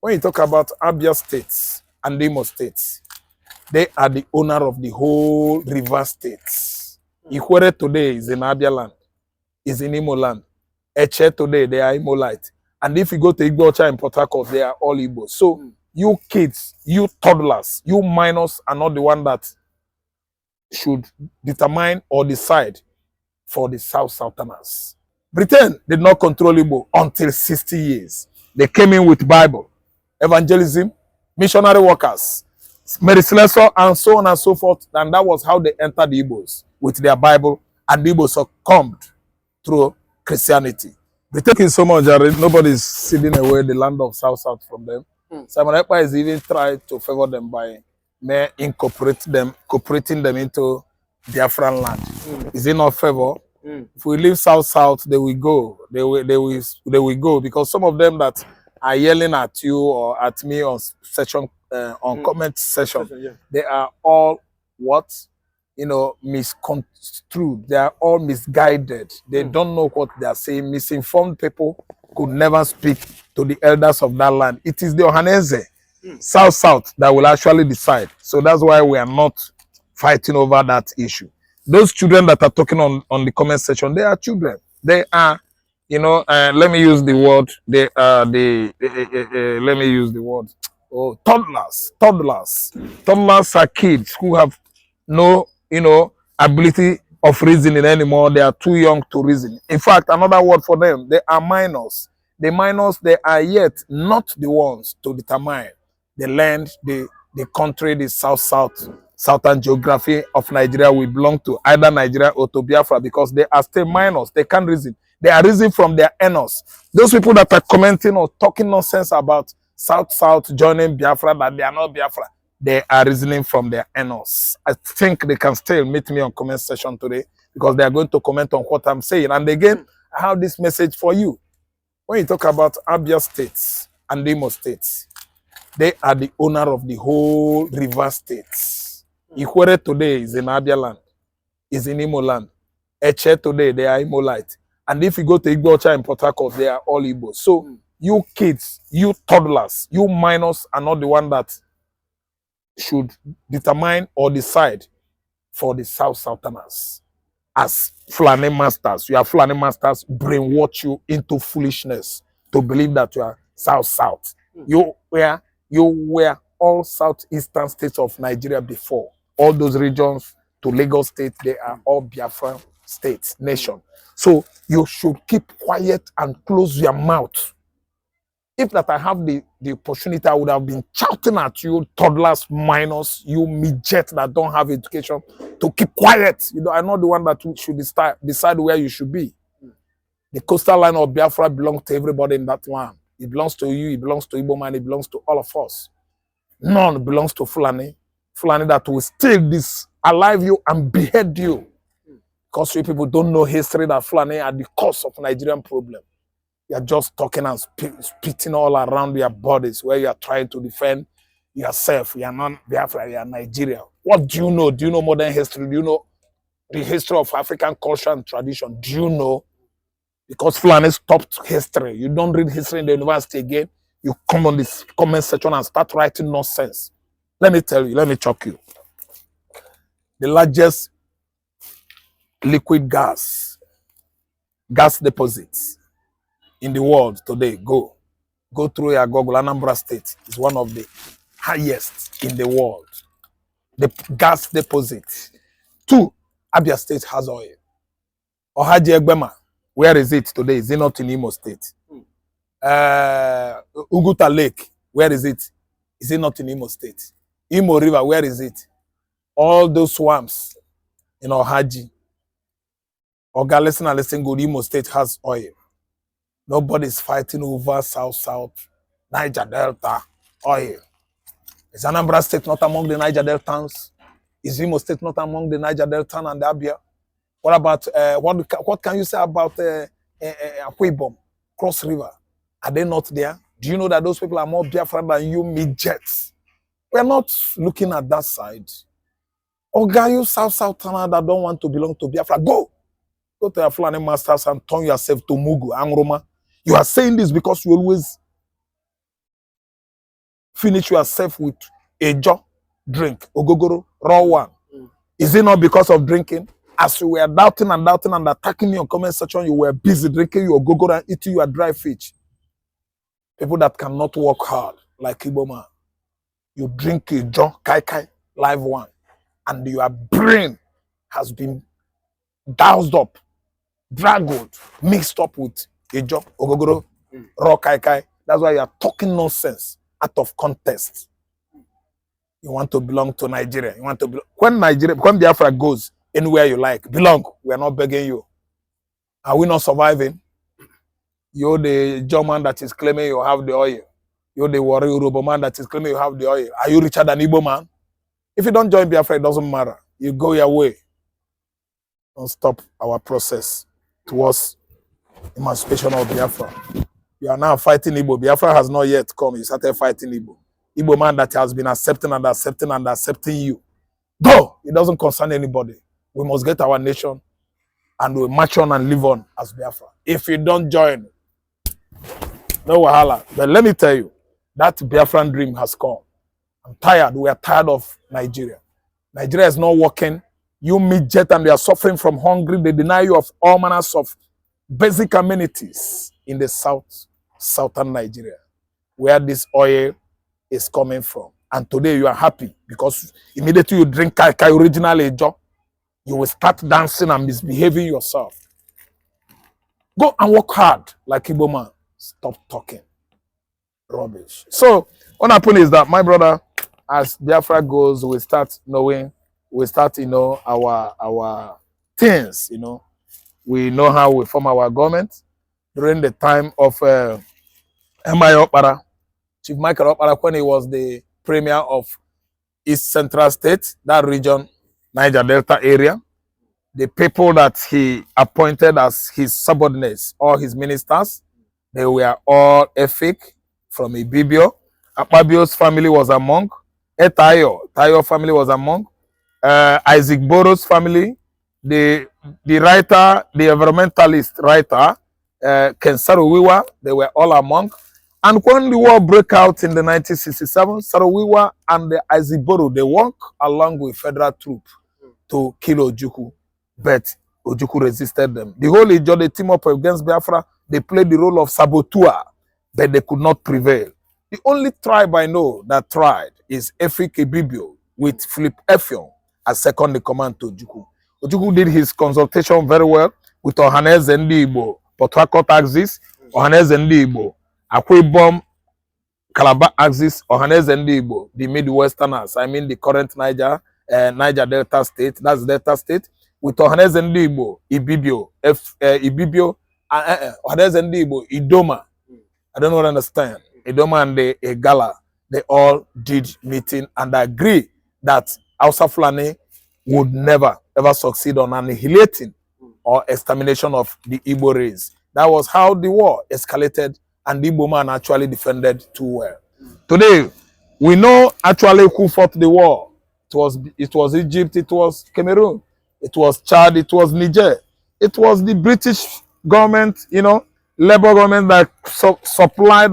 When you talk about Abia states and Imo states, they are the owner of the whole river states. Ikwere today is in Abia land, is in Imo land. Eche today, they are Imolite. And if you go to Igbo in Port Harcourt, they are all Igbo. So you kids, you toddlers, you minors are not the one that should determine or decide for the Southerners. Britain did not control Igbo until 60 years. They came in with Bible, evangelism, missionary workers, Mary Slessor, and so on and so forth. And that was how they entered the Igbos with their Bible, and the Igbos succumbed through Christianity. They take it so much that nobody is stealing away the land of South from them. Simon Ekpa is even trying to favor them by incorporating them into Biafran land. Is it not favor? If we leave South, they will go. They will go, because some of them that are yelling at you or at me on session on comment session, they are all what? Misconstrued. They are all misguided. They don't know what they are saying. Misinformed people could never speak to the elders of that land. It is the Ohaneze, South that will actually decide. So that's why we are not fighting over that issue. Those children that are talking on the comment section, they are children. They are, let me use the word. They are let me use the word. Oh, toddlers. Toddlers are kids who have no ability of reasoning anymore. They are too young to reason. In fact, another word for them, they are minors. The minors, they are yet not the ones to determine the land, the country, the southern geography of Nigeria will belong to either Nigeria or to Biafra, because they are still minors. They can't reason. They are reasoning from their anus. Those people that are commenting or talking nonsense about South joining Biafra, that they are not Biafra, they are reasoning from their anus. I think they can still meet me on comment section today, because they are going to comment on what I'm saying. And again, I have this message for you. When you talk about Abia states and Imo states, they are the owner of the whole river states. Ikwere today is in Abia land, is in Imo land. Eche today, they are Imolite. And if you go to Igbo in Port Harcourt, they are all Igbo. So you kids, you toddlers, you minors are not the one that should determine or decide for the Southerners. As Fulani masters, you are Fulani masters, brainwash you into foolishness to believe that you are South. You were all southeastern states of Nigeria before. All those regions to Lagos State, they are all Biafra states, nation. So you should keep quiet and close your mouth. If that I have the opportunity, I would have been shouting at you, toddlers, minors, you midget that don't have education, to keep quiet. I'm not the one that should decide where you should be. The coastal line of Biafra belongs to everybody in that land. It belongs to you, it belongs to Igbo man, it belongs to all of us. None belongs to Fulani. Fulani that will steal this, alive you and behead you. Because you people don't know history, that Fulani are the cause of Nigerian problem. You're just talking and spitting all around your bodies where you're trying to defend yourself. You're not Biafra, you're Nigeria. What do you know? Do you know modern history? Do you know the history of African culture and tradition? Do you know? Because Fulani stopped history. You don't read history in the university again. You come on this comment section and start writing nonsense. Let me tell you, let me shock you. The largest liquid gas deposits in the world today, go through your Google. Anambra State is one of the highest in the world. The gas deposit. 2, Abia State has oil. Ohaji Egbema, where is it today? Is it not in Imo State? Uguta Lake, where is it? Is it not in Imo State? Imo River, where is it? All those swamps in Ohaji. Oga, listen good. Imo State has oil. Nobody's fighting over South, Niger Delta, oil. Is Anambra State not among the Niger Deltans? Is Imo State not among the Niger Deltan and Abia? What about, what can you say about Akwa Cross River? Are they not there? Do you know that those people are more Biafra than you midgets? We're not looking at that side. Oga, you Southerner that don't want to belong to Biafra, go to your Fulani masters and turn yourself to Mugu, Angroma. You are saying this because you always finish yourself with a jaw drink, ogogoro, raw one? Is it not because of drinking? As you were doubting and doubting and attacking me on comment section, you were busy drinking your ogogoro and eating your dry fish. People that cannot work hard, like Igbo man, you drink a jaw, kai kai, live one, and your brain has been doused up, dragged, mixed up with a jaw, ogogoro, raw kai kai. That's why you are talking nonsense out of context. You want to belong to Nigeria. You want to belong. When Biafra goes anywhere you like, belong. We are not begging you. Are we not surviving? You're the German that is claiming you have the oil. You're the warrior Yoruba man that is claiming you have the oil. Are you richer than Igbo man? If you don't join Biafra, it doesn't matter. You go your way. Don't stop our process towards emancipation of Biafra. You are now fighting Igbo. Biafra has not yet come. You started fighting Igbo. Igbo man that has been accepting and accepting and accepting you. Go! It doesn't concern anybody. We must get our nation and we'll march on and live on as Biafra. If you don't join, no wahala. But let me tell you, that Biafran dream has come. I'm tired. We are tired of Nigeria. Nigeria is not working. You midget and they are suffering from hunger. They deny you of all manners of basic amenities in the southern Nigeria, where this oil is coming from. And today you are happy because immediately you drink kai original ejo, you will start dancing and misbehaving yourself. Go and work hard like Igbo man. Stop talking rubbish. So what happened is that, my brother, as Biafra goes, we start knowing, we start, our things, We know how we form our government. During the time of Okpara, Chief Michael Okpara, when he was the premier of East Central State, that region, Niger Delta area, the people that he appointed as his subordinates, all his ministers, they were all Efik from Ibibio. Akpabio's family was among. Tayo family was among. Isaac Boro's family, the writer, the environmentalist writer, Ken Sarowiwa, they were all among. And when the war broke out in the 1967, Sarowiwa and the Isaac Boro, they walked along with federal troops to kill Ojukwu, but Ojukwu resisted them. The whole Ijo, they team up against Biafra. They played the role of saboteur, but they could not prevail. The only tribe I know that tried is Efik Ibibio with Philip Effiong as second in command to Ojukwu. Ojukwu did his consultation very well with Ohaneze Ndi Igbo, Port Harcourt axis, Ohaneze Ndi Igbo, Akwebom, Calabar axis, Ohaneze Ndi Igbo, the Midwesterners, I mean the current Niger Delta State, that's Delta State, with Ohaneze Ndi Igbo, Ibibio, Ohaneze Ndi Igbo, Idoma. I don't understand. Idoma and the Egala, they all did meeting and agree that Hausa Fulani would never ever succeed on annihilating or extermination of the Igbo race. That was how the war escalated, and the Igbo man actually defended too well. Today, we know actually who fought the war. It was Egypt, it was Cameroon, it was Chad, it was Niger. It was the British government, Labour government that supplied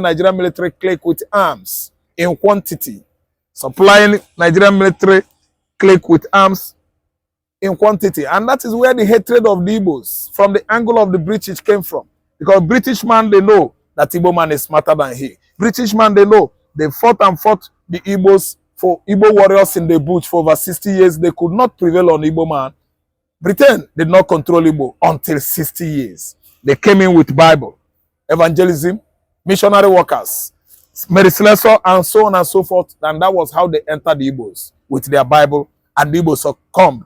Nigerian military clique with arms in quantity. Supplying Nigerian military clique with arms in quantity. And that is where the hatred of the Igbos from the angle of the British came from. Because British man, they know that Igbo man is smarter than he. British man, they know they fought the Igbos for Igbo warriors in the bush for over 60 years. They could not prevail on Igbo man. Britain did not control Igbo until 60 years. They came in with Bible, evangelism, missionary workers, Mary Slessor, and so on and so forth. And that was how they entered the Igbos, with their Bible, and the Igbos succumbed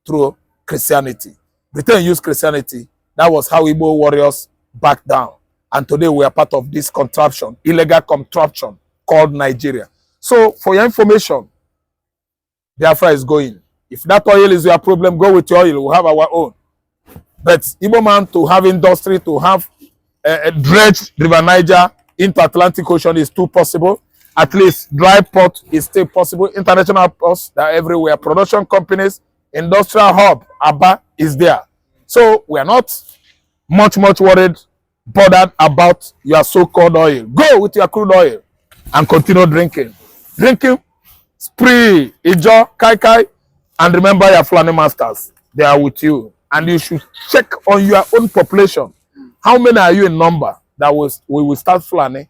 through Christianity. Britain used Christianity. That was how Igbo warriors backed down. And today we are part of this contraption, illegal contraption called Nigeria. So for your information, Biafra is going. If that oil is your problem, go with your oil. We'll have our own. But Igbo man to have industry, to have a dredge River Niger into Atlantic Ocean is too possible. At least dry port is still possible. International ports, they are everywhere. Production companies, industrial hub, Aba is there. So we are not much worried, bothered about your so-called oil. Go with your crude oil. and continue drinking. Drinking spree, Ijo, Kai Kai, and remember your Fulani masters. They are with you. And you should check on your own population. How many are you in number that we will start Fulani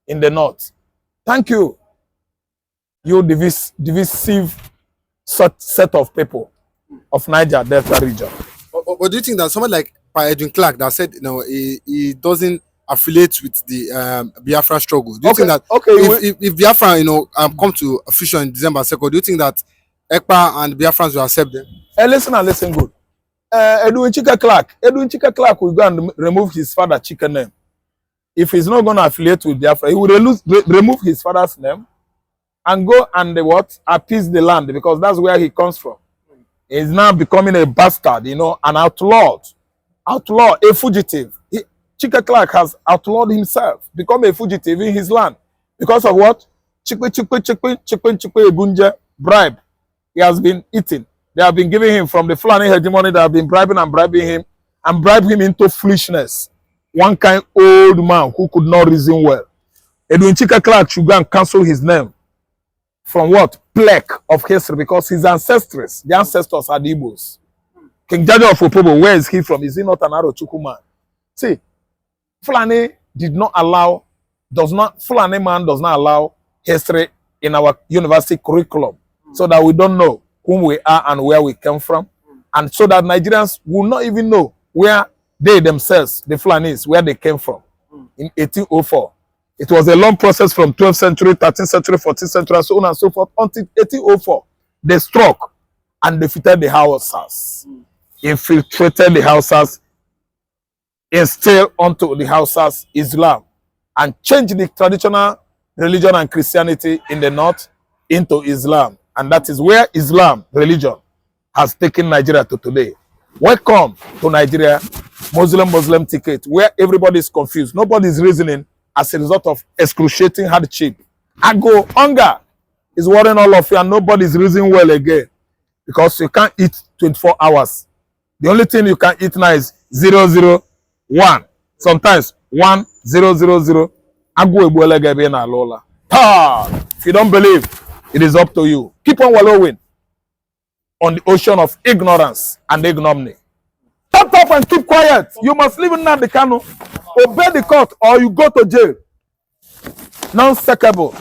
in the north? Thank you. You divisive set of people of Niger Delta region. But do you think that someone like Edwin Clark that said, you know, he doesn't affiliate with the Biafra struggle? Do you think that if Biafra, you know, come to a fusion in December 2nd, do you think that Ekpa and Biafrans will accept them? Listen and listen good. Edwin Chika Clark will go and remove his father's chicken name. If he's not going to affiliate with Biafra, he will remove his father's name and go and appease the land, because that's where he comes from. He's now becoming a bastard, you know, an outlaw, a fugitive. Chika Clark has outlawed himself, become a fugitive in his land. Because of what? Chikwe bribe. He has been eating. They have been giving him from the Fulani hegemony. They have been bribing him and bribe him into foolishness. One kind old man who could not reason well. Edwin Chika Clark should go and cancel his name from what? Plaque of history, because his ancestors, the ancestors are the Igbos. King Jaja of Opobo, where is he from? Is he not an Arochukwu man? See, Fulani Fulani man does not allow history in our university curriculum, so that we don't know whom we are and where we come from, and so that Nigerians will not even know where they themselves, the Fulanis, where they came from in 1804. It was a long process from 12th century, 13th century, 14th century, and so on and so forth, until 1804. They struck and defeated the Hausas, infiltrated the Hausas, instilled onto the Hausas Islam, and changed the traditional religion and Christianity in the north into Islam. And that is where Islam religion has taken Nigeria to today. Welcome to Nigeria, Muslim ticket, where everybody is confused. Nobody is reasoning as a result of excruciating hardship. Hunger is worrying all of you, and nobody is reasoning well again, because you can't eat 24 hours. The only thing you can eat now is 001. Sometimes 1000. If you don't believe, it is up to you. Keep on wallowing on the ocean of ignorance and ignominy. Shut up and keep quiet. You must live in Nnamdi Kanu, obey the court, or you go to jail. Non-sackable.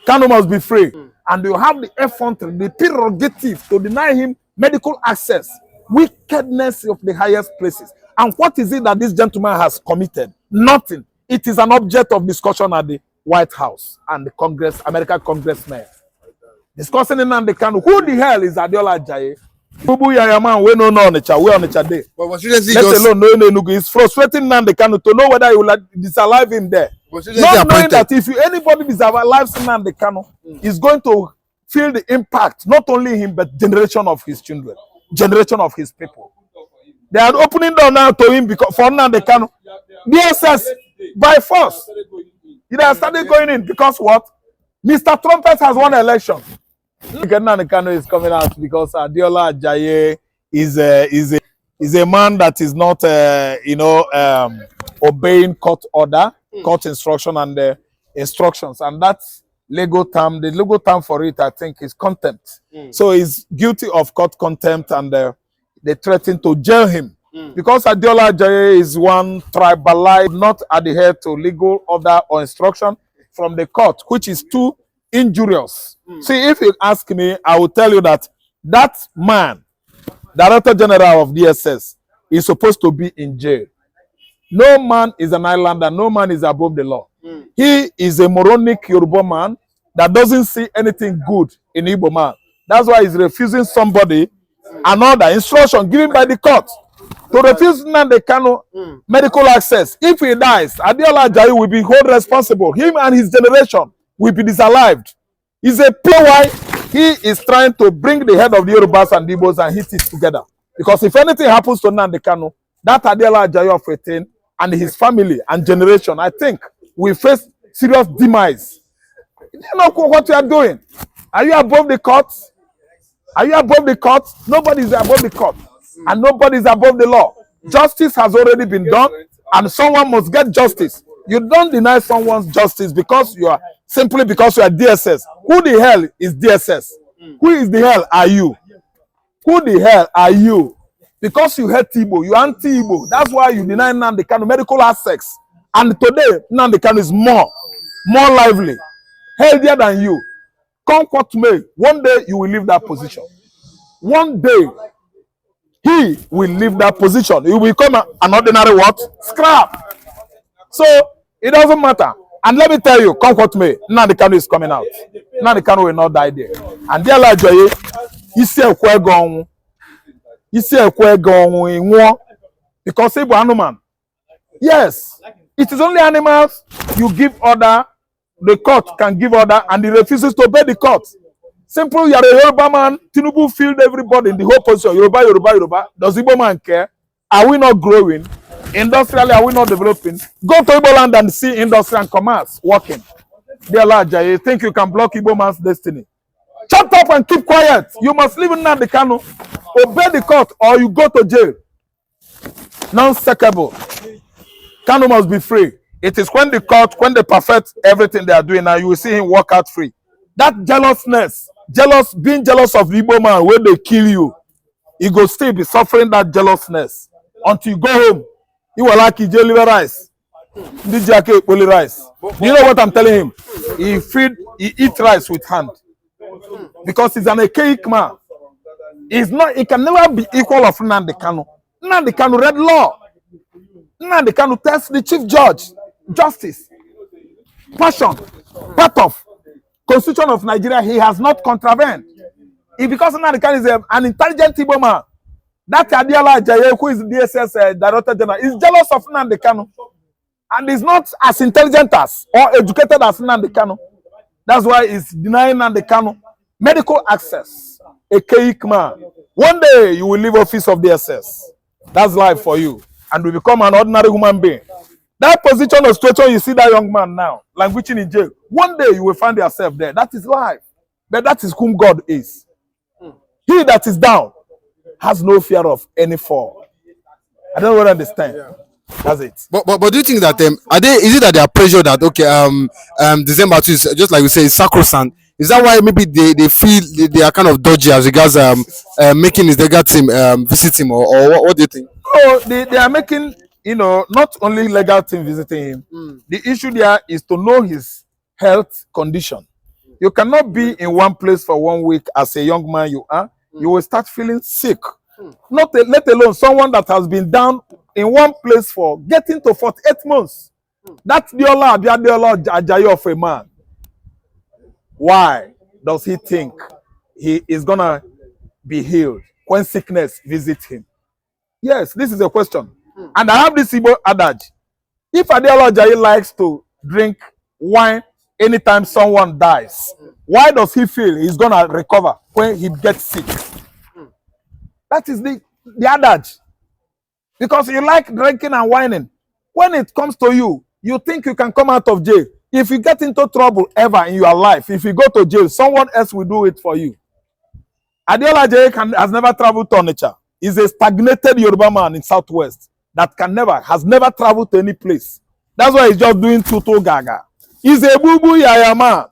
Kanu must be free. And you have the effrontery, the prerogative to deny him medical access. Wickedness of the highest places. And what is it that this gentleman has committed? Nothing. It is an object of discussion at the White House and the Congress, American congressmen. Discussing in Nnamdi Kanu. Who the hell is Adiola Ajayi? Bubu Yayaman, we no Onitsha, we Onitsha day. Let alone knowing Enugu. It's frustrating Nnamdi Kanu to know whether he will disalive him there. Not knowing that if anybody disalives Nnamdi Kanu, is going to feel the impact, not only him, but generation of his children, generation of his people. They are opening door now to him because for Nnamdi Kanu. DSS by force. They have started going in because what? Mr. Trumpet has won an election. Nnamdi Kanu is coming out because Adiola Ajayi is a man that is not obeying court order, court instruction and instructions, and that's legal term. The legal term for it, I think, is contempt. So he's guilty of court contempt, and they threaten to jail him because Adiola Ajayi is one tribalized, not adhere to legal order or instruction from the court, which is too injurious. See, if you ask me, I will tell you that that man, Director General of DSS, is supposed to be in jail. No man is an islander. No man is above the law. He is a moronic Yoruba man that doesn't see anything good in Igbo man. That's why he's refusing somebody another instruction given by the court to refuse Nnamdi Kanu medical access. If he dies, Adiola Ajayi will be held responsible. Him and his generation will be disallowed. He's a PY. He is trying to bring the head of the Yorubas and Igbos and hit it together. Because if anything happens to Nnamdi Kanu, that Adiola Ajayi of 18 and his family and generation, I think, will face serious demise. You know what you are doing? Are you above the court? Are you above the court? Nobody is above the court. And nobody is above the law. Justice has already been done, and someone must get justice. You don't deny someone's justice because you are simply because you are DSS. Who the hell is DSS? Who is the hell are you? Who the hell are you? Because you hate Igbo, you anti-Igbo. That's why you deny Nnamdi Kanu medical access. And today, Nnamdi Kanu is more lively, healthier than you. Come what may, one day you will leave that position. One day, he will leave that position. He will become an ordinary what? Scrap. So, it doesn't matter. And let me tell you, come what may, Nnamdi Kanu is coming out. Nnamdi Kanu will not die there. And dear Lord Joye, he said, because Igbo animal. Yes, it is only animals you give order, the court can give order, and he refuses to obey the court. Simple, you are a Yoruba man, Tinubu filled everybody in the whole position. Yoruba. Does Igbo man care? Are we not growing? Industrially, are we not developing? Go to Igbo land and see industry and commerce working. Dear Lord, you think you can block Igbo man's destiny? Shut up and keep quiet. You must live in Nnamdi Kanu, obey the court, or you go to jail. Non-sackable. Kanu must be free. It is when the court, when they perfect everything they are doing now, you will see him walk out free. That jealousness, being jealous of the Igbo man when they kill you, you go still be suffering that jealousness until you go home. You will like jelly rice. DJ rice. You know what I'm telling him? He eat rice with hand. Because he's an archaic man. He can never be equal of Nnamdi Kanu. Nnamdi Kanu read law. Nnamdi Kanu tells the chief judge, justice, passion, part of Constitution of Nigeria, he has not contravened. Because Nnamdi Kanu is an intelligent Igbo man, that Adiola Ajayi, who is the DSS Director General, is jealous of Nnamdi Kanu. And is not as intelligent as or educated as Nnamdi Kanu. That's why he's denying Nnamdi Kanu medical access. A cake man. One day you will leave office of DSS. That's life for you. And will become an ordinary human being. That position of situation you see that young man now, languishing in jail. One day you will find yourself there. That is life. But that is whom God is. He that is down has no fear of any fall. I don't really understand. Yeah. That's it. But do you think that is it that they are pressured that okay December 2 is just like we say is sacrosanct? Is that why maybe they feel they are kind of dodgy as regards making his legal team visit him or what do you think? Oh, they are making not only legal team visiting him. The issue there is to know his health condition. You cannot be in one place for 1 week as a young man you are. You will start feeling sick. Let alone someone that has been down in one place for getting to 48 months. That's the Ajayi of a man. Why does he think he is gonna be healed when sickness visits him? Yes, this is a question. And I have this Igbo adage. If Adeola Ajayi likes to drink wine anytime someone dies, why does he feel he's gonna recover when he gets sick? That is the adage. Because you like drinking and whining. When it comes to you, you think you can come out of jail. If you get into trouble ever in your life, if you go to jail, someone else will do it for you. Adeola Ajayi has never traveled to Onitsha. He's a stagnated Yoruba man in South.S that has never traveled to any place. That's why he's just doing tutu gaga. He's a boo-boo yaya man.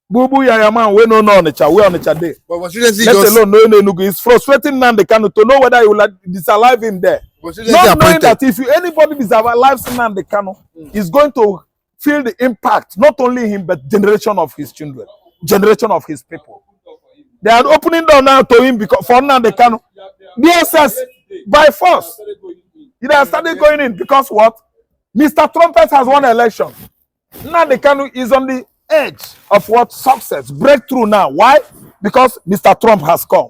Boo-boo yaya man, we no Onitsha, we Onitsha day. But was let alone no Enugu. It's frustrating Nnamdi Kanu to know whether you will disalive him there. Not knowing that if anybody disalives Nnamdi Kanu, he's going to feel the impact, not only him, but generation of his children, generation of his people. They are opening door now to him because for Nnamdi Kanu. DSS by force. They have started going in because what? Mr. Trumpet has won an election. Nnamdi Kanu is on the edge of what? Success, breakthrough now. Why? Because Mr. Trump has come.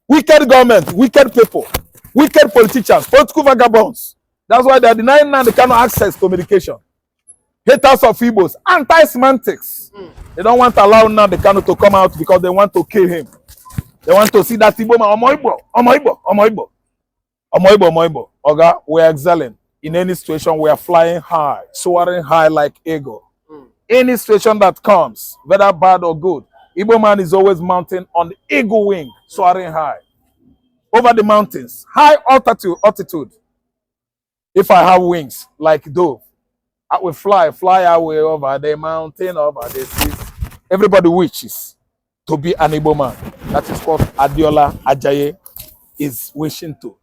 Wicked government, wicked people, wicked politicians, political vagabonds. That's why they are denying Nnamdi Kanu access to medication. Haters of Igbos, anti-semantics. They don't want to allow Nnamdi Kanu to come out because they want to kill him. They want to see that Igbo man, Omo Igbo. Oga, we are excelling. In any situation, we are flying high, soaring high like eagle. Any situation that comes, whether bad or good, Igbo man is always mounting on the eagle wing, soaring high. Over the mountains, high altitude. If I have wings like dove, We fly away over the mountain, over the seas. Everybody wishes to be an Igbo man. That is what Adiola Ajayi is wishing to.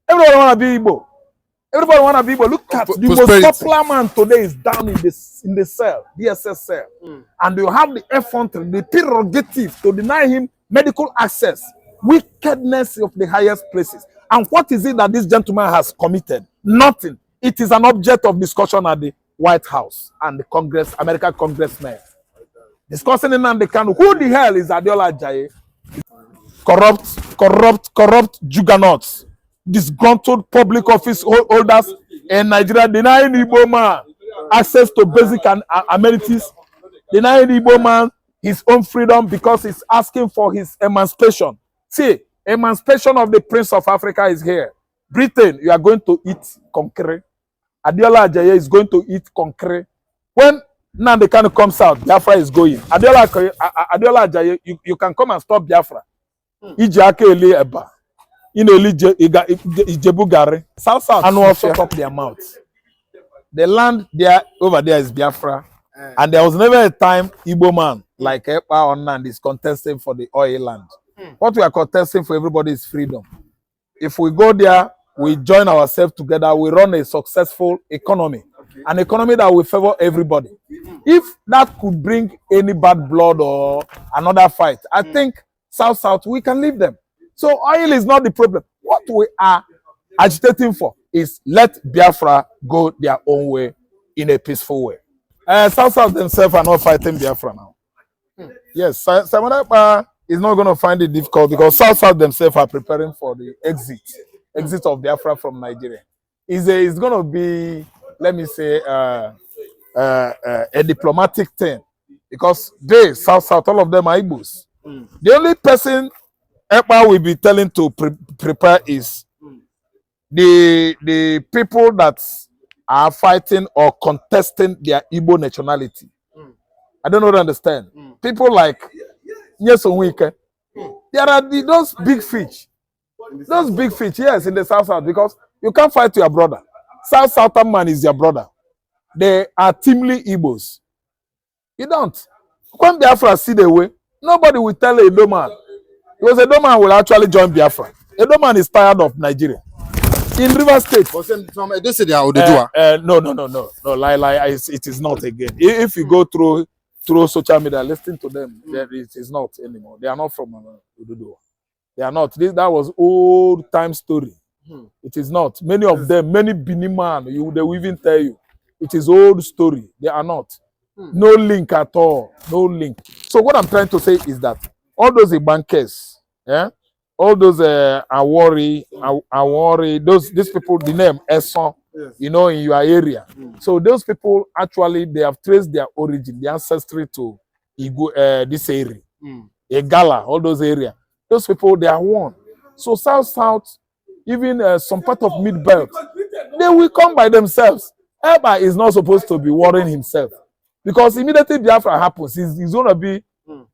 Everybody want to be Igbo. Everybody want to be Igbo. Look at the most popular man today is down in the cell, DSS cell. And you have the effrontery, the prerogative to deny him medical access. Wickedness of the highest places. And what is it that this gentleman has committed? Nothing. It is an object of discussion at the White House and the Congress, American congressmen. Discussing Nnamdi Kanu. Who the hell is Adiola Ajayi? Corrupt juggernauts. Disgruntled public office holders in Nigeria denying Igbo man access to basic amenities, denying Igbo man his own freedom because he's asking for his emancipation. See, emancipation of the Prince of Africa is here. Britain, you are going to eat concrete. Adiola Ajayi is going to eat concrete. When Nnamdi Kanu comes out, Biafra is going. Adiola Ajayi, you can come and stop Biafra. Ekpa. Southsouth and also stop their mouths. The land there over there is Biafra. And there was never a time Igbo man like Ekpa or Nnamdi is contesting for the oil land. What we are contesting for everybody is freedom. If we go there, we join ourselves together, we run a successful economy. An economy that will favor everybody. If that could bring any bad blood or another fight, I think South, we can leave them. So oil is not the problem. What we are agitating for is let Biafra go their own way in a peaceful way. South themselves are not fighting Biafra now. Yes, Simon Ekpa is not going to find it difficult because South themselves are preparing for the exit of Biafra from Nigeria. It's going to be, let me say, a diplomatic thing because they, South, all of them are Igbos. The only person Ekpa will be telling to prepare is the people that are fighting or contesting their Igbo nationality. I don't know to understand. People like Nyesonwike. There are those big fish. Those big fish, yes, in the South, because you can't fight your brother. Southern man is your brother. They are teamly Igbos. You don't. When Biafra see the way, nobody will tell a Edo man. Because Edo man will actually join Biafra. Edo man is tired of Nigeria. In River State. From Edo State, they are Oduduwa. No, lie, it is not again. If you go through social media, listen to them, then it is not anymore. They are not from Oduduwa. They are not. That was old time story. It is not. Many of them, many Bini man, they will even tell you. It is old story. They are not. No link at all. No link. So what I'm trying to say is that all those bankers, all those Awori, these people, the name Esson, you know, in your area. So those people actually they have traced their origin, their ancestry to Igbo, this area, Egala, all those areas. Those people they are one. So South, even some part of Mid Belt, they will come by themselves. Ekpa is not supposed to be worrying himself because immediately Biafra happens, he's going to be,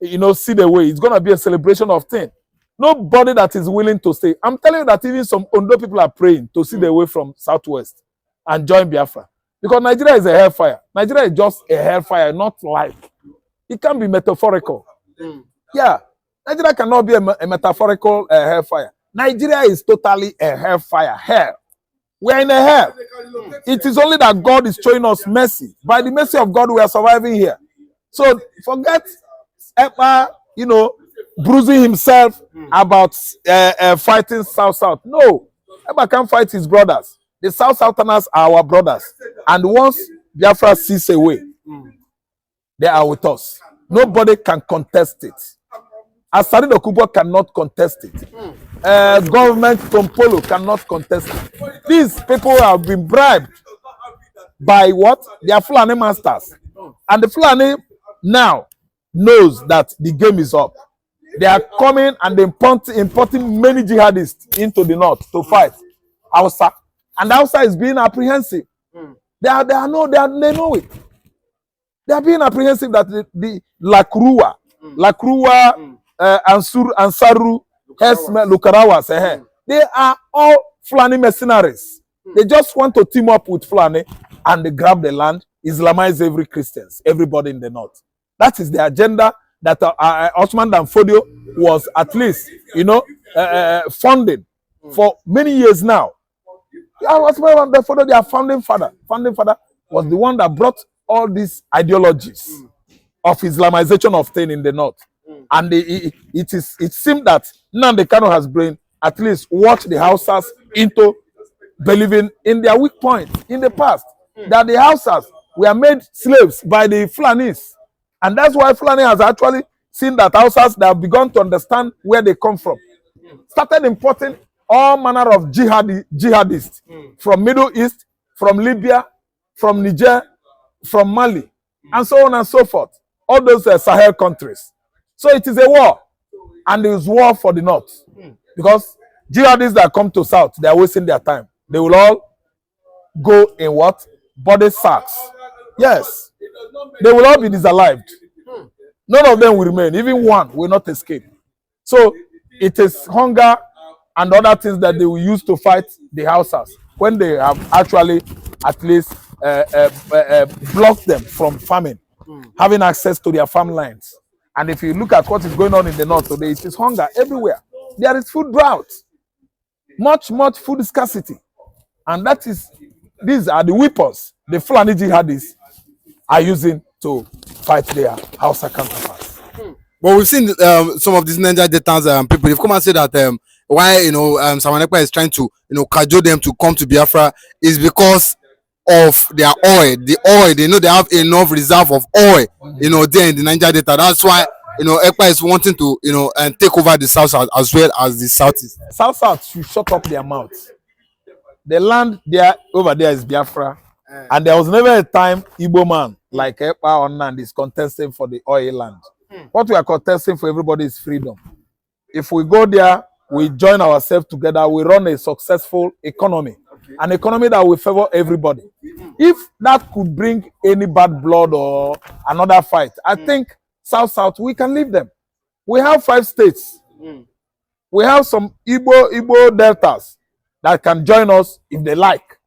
you know, see the way. It's going to be a celebration of things. Nobody that is willing to stay. I'm telling you that even some Ondo people are praying to see the way from Southwest and join Biafra. Because Nigeria is a hellfire. Nigeria is just a hellfire, not like. It can be metaphorical. Yeah. Nigeria cannot be a metaphorical hellfire. Nigeria is totally a hellfire. Hell. We are in a hell. It is only that God is showing us mercy. By the mercy of God, we are surviving here. So forget Ekpa, you know, bruising himself about fighting South. No, Ekpa can't fight his brothers. The Southerners are our brothers. And once Biafra sees away, they are with us. Nobody can contest it. Asari Dokubo cannot contest it. Government from Polo cannot contest it. These people have been bribed by what? They are Fulani masters. And the Fulani now knows that the game is up. They are coming and importing many jihadists into the north to fight Hausa. And Hausa is being apprehensive. They know it. They are being apprehensive that the Lakruwa, Ansaru, Hesme, Lukarawas, they are all Fulani mercenaries. They just want to team up with Fulani and they grab the land, Islamize every Christians, everybody in the north. That is the agenda that Osman Dan Fodio was at least, funding for many years now. Osman Dan Fodio, their founding father, was the one that brought all these ideologies of Islamization of things in the north. And it seemed that Nnamdi Kanu has been at least watched the Hausas into believing in their weak point in the past, that the Hausas were made slaves by the Fulanis. And that's why Fulani has actually seen that Hausas that have begun to understand where they come from, started importing all manner of jihadists from Middle East, from Libya, from Niger, from Mali, and so on and so forth. All those Sahel countries. So it is a war, and it is war for the north, because jihadists that come to south, they are wasting their time. They will all go in what? Body sacks. Yes, they will all be disallowed. None of them will remain. Even one will not escape. So it is hunger and other things that they will use to fight the Hausas when they have actually at least blocked them from farming, having access to their farmlands. And if you look at what is going on in the north today, it is hunger everywhere. There is food drought, much food scarcity. And these are the weapons the Fulani jihadists are using to fight their Hausa counterparts. But we've seen some of these Niger Delta people, they've come and said that why Saman Ekpa is trying to cajole them to come to Biafra is because of their oil. The oil, they know they have enough reserve of oil, there in the Niger Delta. That's why Ekpa is wanting to take over the South as well as the Southeast. South should shut up their mouths. The land there over there is Biafra, and there was never a time Igbo man like Ekpa or Nnamdi is contesting for the oil land. What we are contesting for everybody is freedom. If we go there, we join ourselves together, we run a successful economy, an economy that will favor everybody. If that could bring any bad blood or another fight, I think South, we can leave them. We have 5 states. We have some Igbo deltas that can join us if they like.